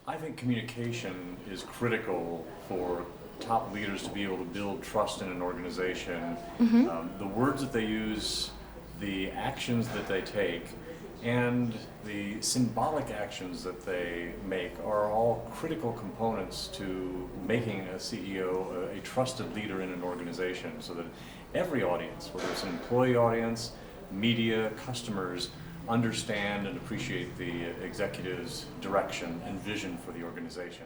I think communication is critical for top leaders to be able to build trust in an organization. The words that they use, the actions that they take, and the symbolic actions that they make are all critical components to making a CEO a trusted leader in an organization, so that every audience, whether it's an employee audience, media, customers, understand and appreciate the executive's direction and vision for the organization.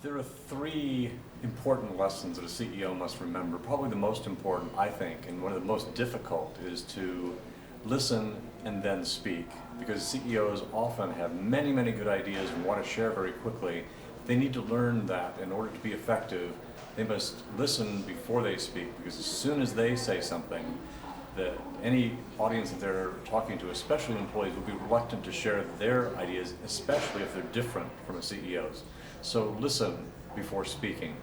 There are three important lessons that a CEO must remember. Probably the most important, I think, and one of the most difficult, is to listen and then speak. Because CEOs often have many, many good ideas and want to share very quickly. They need to learn that in order to be effective. They must listen before they speak, because as soon as they say something, that any audience that they're talking to, especially employees, will be reluctant to share their ideas, especially if they're different from a CEO's. So listen before speaking.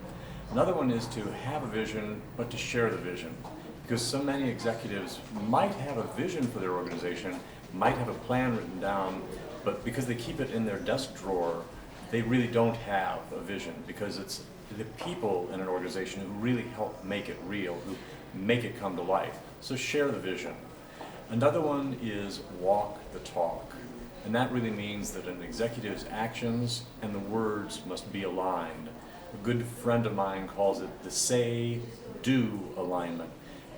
Another one is to have a vision, but to share the vision. Because so many executives might have a vision for their organization, might have a plan written down, but because they keep it in their desk drawer, they really don't have a vision, because it's the people in an organization who really help make it real, who make it come to life. So share the vision. Another one is walk the talk. And that really means that an executive's actions and the words must be aligned. A good friend of mine calls it the say-do alignment,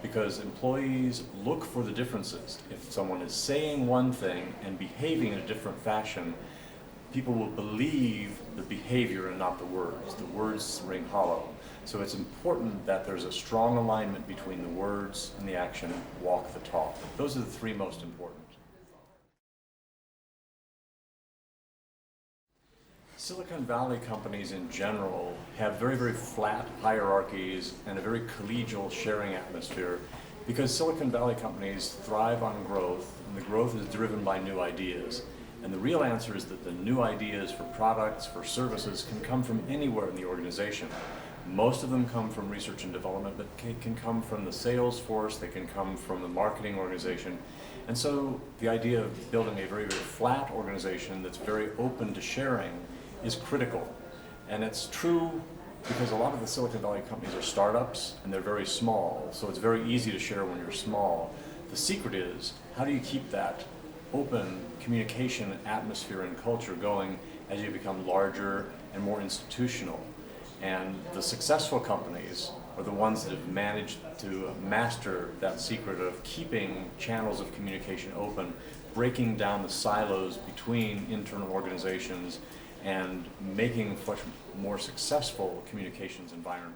because employees look for the differences. If someone is saying one thing and behaving in a different fashion, people will believe the behavior and not the words. The words ring hollow. So it's important that there's a strong alignment between the words and the action, walk the talk. Those are the three most important. Silicon Valley companies in general have very, very flat hierarchies and a very collegial sharing atmosphere, because Silicon Valley companies thrive on growth, and the growth is driven by new ideas. And the real answer is that the new ideas for products, for services, can come from anywhere in the organization. Most of them come from research and development, but can come from the sales force, they can come from the marketing organization. And so the idea of building a very, very flat organization that's very open to sharing is critical. And it's true because a lot of the Silicon Valley companies are startups and they're very small, so it's very easy to share when you're small. The secret is, how do you keep that open communication atmosphere and culture going as you become larger and more institutional? And the successful companies are the ones that have managed to master that secret of keeping channels of communication open, breaking down the silos between internal organizations, and making a much more successful communications environment.